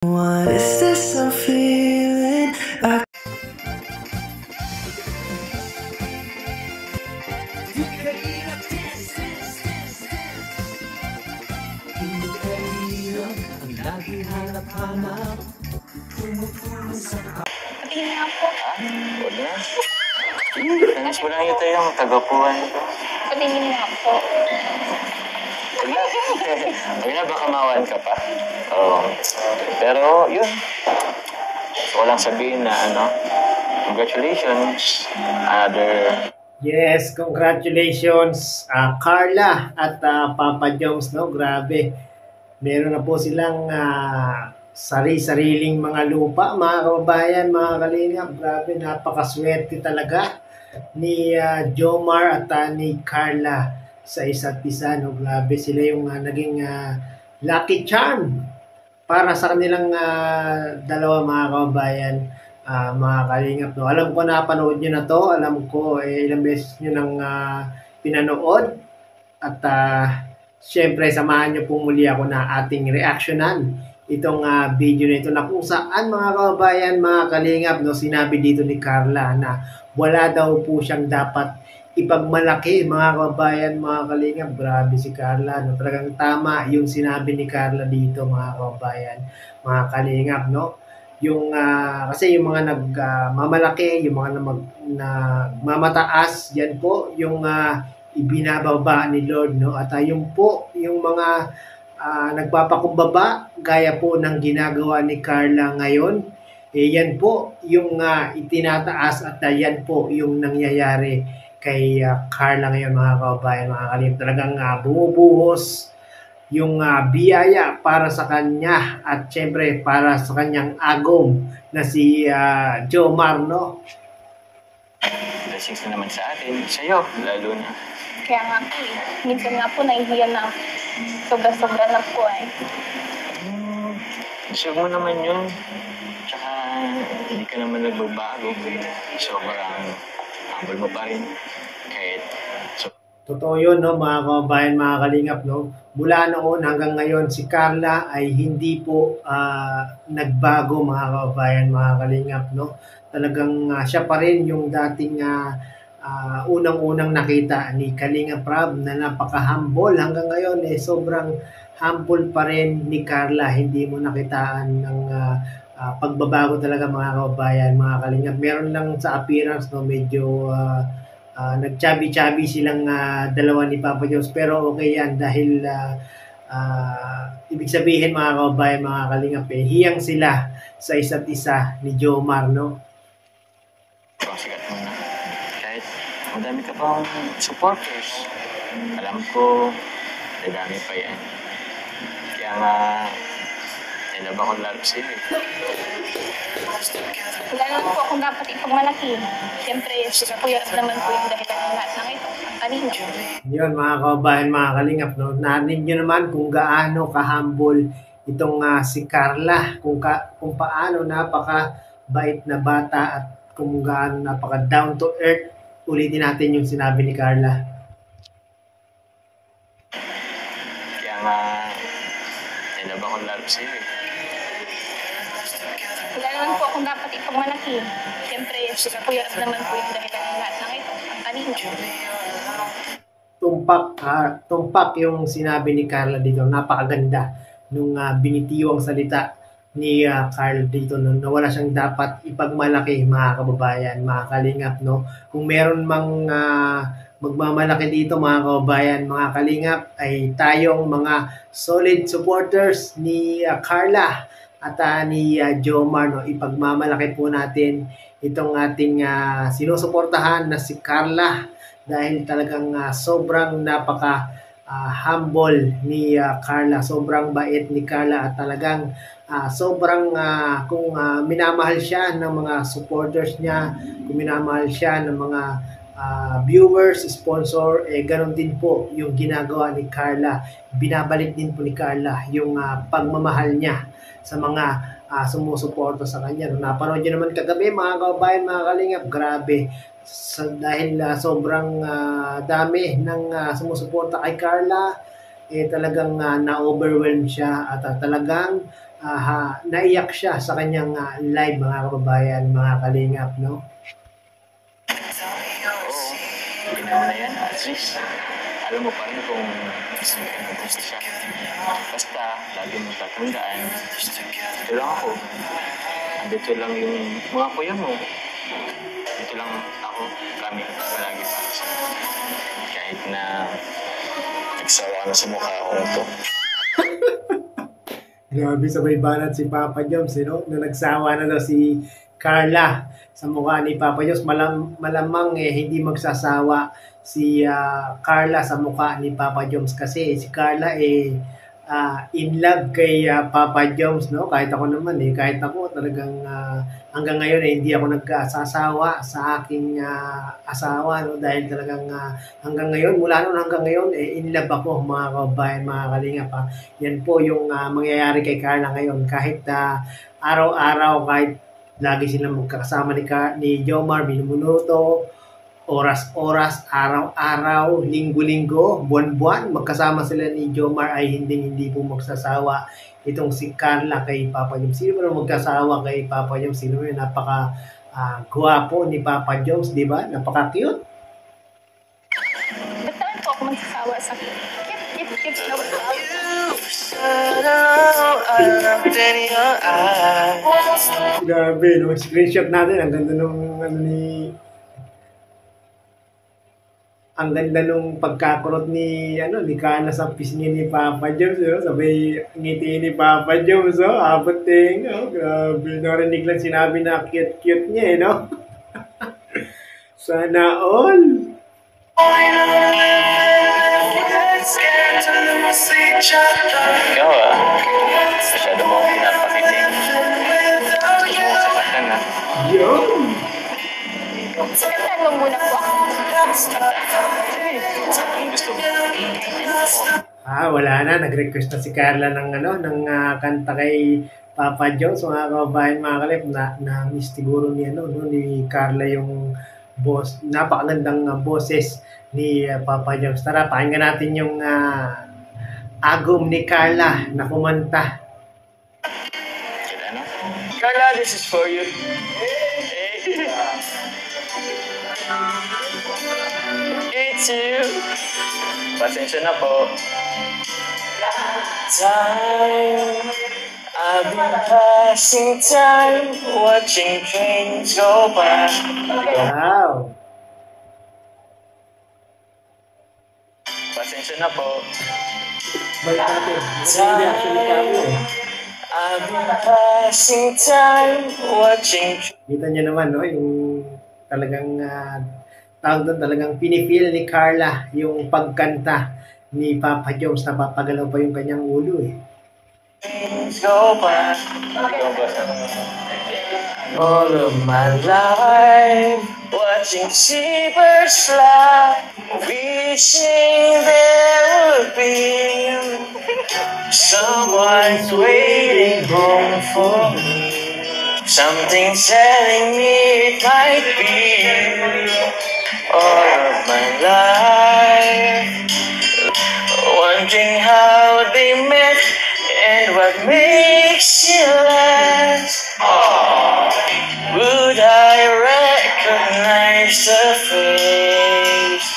What is this I'm feeling? Patingin nga po. Huwag na. Tanis mo lang ito yung tagapuan ko. Patingin nga po. Huwag na. Huwag na, baka mawan ka pa. Oo. Pero, yun. Gusto ko lang sabihin na, congratulations. Yes, congratulations Carla at Papa Jones, no? Grabe. Meron na po silang sari-sariling mga lupa, mga kababayan, mga kalingap. Grabe, napakaswerte talaga ni Jomar at ni Carla sa isa't isa, no? Grabe, sila yung naging lucky charm para sa kanilang dalawa, mga kababayan. Mga kalingap, no? Alam ko napanood nyo na to. Alam ko ilang beses nyo nang pinanood. At syempre, samahan nyo po muli ako na ating reactionan itong video na ito na kung saan, mga kababayan, mga kalingap, no, sinabi dito ni Carla na wala daw po siyang dapat ipagmalaki, mga kababayan, mga kalingap. Grabe si Carla, no? Talagang tama yung sinabi ni Carla dito, mga kababayan, mga kalingap, no? Yung kasi yung mga nagmamalaki, yung mga nagmamataas, yan po yung ibinababa ni Lord, no? At yung po yung mga nagpapakumbaba gaya po ng ginagawa ni Carla ngayon, yan po yung itinataas at yan po yung nangyayari kay Carla ngayon, mga kababayan, mga kalim. Talagang bumubuhos yung biyaya para sa kanya at syempre para sa kanyang agom na si Jomar, no? Blessings na naman sa atin. Sa'yo, lalo na. Kaya nga po eh. Minsan nga po nahihiya na ako. Sobra-sobra na po eh. Deserve mo naman yun. Tsaka, hindi ka naman nagbabago. Sobrang humble mo pa rin. Kahit Totoo yun, no, mga kababayan, mga kalingap, no? Mula noon hanggang ngayon, si Carla ay hindi po nagbago, mga kababayan, mga kalingap, no? Talagang siya pa rin yung dating unang-unang nakita ni Kalinga Prab na napaka-humble. Hanggang ngayon, sobrang humble pa rin ni Carla. Hindi mo nakitaan ng pagbabago talaga, mga kababayan, mga kalingap. Meron lang sa appearance, no, medyo nag-chubby-chubby silang dalawa ni Papa Jones, pero okay yan dahil ibig sabihin, mga kababayan, mga kalingap, hiyang sila sa isa't isa ni Jomar, no? sikat mo na. Kahit madami ka pang supporters, alam ko, dadami pa yan. Kaya nga, nilab ako lalo sa'yo eh. Wala naman po akong dapat ipagmalaki. Siyempre, puyat naman po yung dahilan ng lahat ng ito. Kanina. Yun, mga kababayan, mga kalingap, no? Narinig nyo naman kung gaano ka-humble itong si Carla, kung paano napaka-bait na bata at kung gaano napaka-down to earth. Ulitin natin yung sinabi ni Carla. Kaya nga, nilab ako lalo sa'yo eh. Wala naman po akong dapat ipagmalaki. Siyempre, puyat naman po yung dahilan ng lahat ng ito. Kanina. Tumpak yung sinabi ni Carla dito. Napakaganda nung binitiwang salita ni Carla dito, no, na wala siyang dapat ipagmalaki, mga kababayan, mga kalingap, no? Kung meron mang magmamalaki dito, mga kababayan, mga kalingap, ay tayong mga solid supporters ni Carla at ni Jomar, no? Ipagmamalaki po natin itong ating sinusuportahan na si Carla dahil talagang sobrang humble ni Carla. Sobrang bait ni Carla at talagang sobrang kung minamahal siya ng mga supporters niya, kung minamahal siya ng mga viewers, sponsor, ganun din po yung ginagawa ni Carla. Binabalik din po ni Carla yung pagmamahal niya sa mga sumusuporta sa kanya. Nung napanood nyo naman kagabi, mga kababayan, mga kalingap, grabe. Dahil sobrang dami ng sumusuporta kay Carla, talagang na-overwhelm siya at talagang naiyak siya sa kanyang live, mga kababayan, mga kalingap, no? Oo, hindi naman na yan. At least, alam mo pa rin kung gusto siya. Basta, lagi mo tatandaan. Ito lang ako. Andito lang yung mga kuya mo. Dito lang ako. Kami palagi para sa kahit na nagsawa na sa mukha ako to. Grabe, sabay banat si Papa Joms, no? Na nagsawa na daw si Carla sa mukha ni Papa Joms. Malamang hindi magsasawa si Carla sa mukha ni Papa Joms kasi si Carla in love kay Papa Joms, no? Kahit ako naman kahit ako talagang hanggang ngayon hindi ako nagsasawa sa aking asawa, no? Dahil talagang hanggang ngayon, mula noon hanggang ngayon, in love ako, mga kababayan, mga kalingap. Yan po yung mangyayari kay Carla ngayon. Kahit araw-araw, kahit lagi silang magkakasama ni Jomar, minuto, oras-oras, araw-araw, linggo-linggo, buwan-buwan, magkasama sila ni Jomar ay hindi po magsasawa itong si Carla kay Papa Joms. Sino ba magkasawa kay Papa Joms? Sino yun? Napaka gwapo ni Papa Joms, di ba? Napaka-cute. Ba't naman po ako magsasawa sa cute na wala? Grabe, no? Screenshot natin. Ang ganda nung pagkakurot ni Carla sa pisngi ni Papa Joms, no? Sabay ngiti ni Papa Joms, oh, abot tenga, oh, grabe. Narinig lang sinabi na cute niya, no? Sana all. Ikaw masyado mo pinapakilig. Sakatan na. Yun. Sakatan mo muna po ako. Anong gusto mo? Wala na. Nag-request na si Carla ng kanta kay Papa Joms, mga kababayan, mga kalip, na miss siguro ni Carla yung napakagandang boses ni Papa Joms. Tara, pakinggan natin yung agom ni Carla na kumanta. Carla, this is for you. It's you. Pasensya na po. Time, I've been passing time, watching trains go by. Wow. Pasensya na po. Balik natin. Yung reaction ni Carla I've been passing time, watching. Kita niyo naman, no? Yung talagang tawag doon, talagang pinifeel ni Carla yung pagkanta ni Papa Joms. Napapagalaw pa yung kanyang ulo, Go by. All of my life, watching seabirds fly, wishing there would be someone waiting home for me. Something telling me it might be all of my life. Wondering how they met and what makes you last. Would I recognize the face?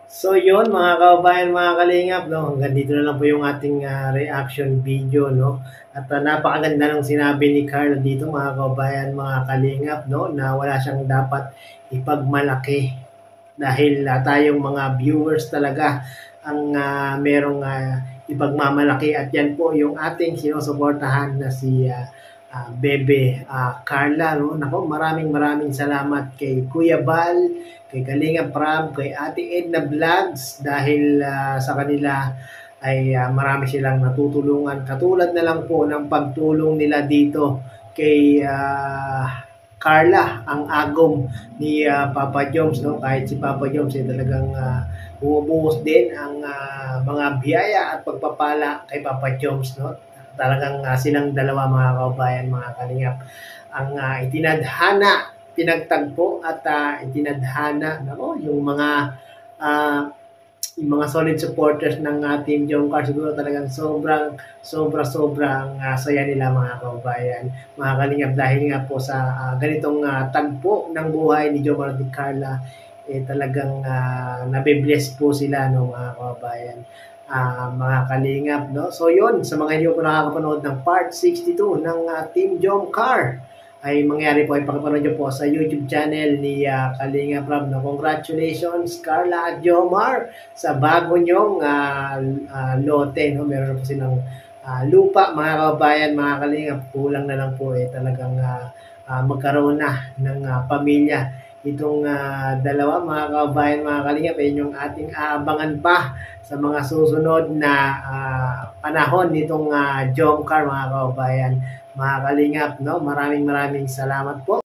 So yun, mga kababayan, mga kalingap, no? Hanggang dito na lang po yung ating reaction video, no? At napakaganda ng sinabi ni Carla dito, mga kababayan, mga kalingap, no? Na wala siyang dapat ipagmalaki dahil tayong mga viewers talaga ang merong ipagmamalaki, at yan po yung ating sinusuportahan na si Bebe Carla, no? Nako, maraming salamat kay Kuya Bal, kay Kalinga Prab, kay Ate Edna Vlogs, dahil sa kanila ay marami silang natutulungan. Katulad na lang po ng pagtulong nila dito kay Carla, ang agom ni Papa Joms, no? Kahit si Papa Joms ay talagang bumubuhos din ang mga biyaya at pagpapala kay Papa Joms, no? Talagang silang dalawa, mga kababayan, mga kalingap, ang pinagtagpo at itinadhana, yung mga yung mga solid supporters ng Team Jomcar, siguro talagang sobrang saya nila mga kababayan, mga kalingap, dahil nga po sa ganitong tagpo ng buhay ni Jomar at ni Carla, talagang nabibless po sila, no, mga kababayan, mga kalingap, no. So yun, sa mga hindi po nakakapanood ng part 62 ng Team Jomcar, ay mangyari po ay pakipanood nyo po sa YouTube channel ni Kalinga Prab. No? Congratulations Carla at Jomar sa bago nyong lote. No? Meron po silang lupa, mga kababayan, mga Kalinga. Kulang na lang po talagang magkaroon na ng pamilya. Itong dalawa, mga kababayan, mga Kalinga, yung ating aabangan pa sa mga susunod na panahon nitong Jomcar, mga kababayan, mga kalingap, no? Maraming salamat po.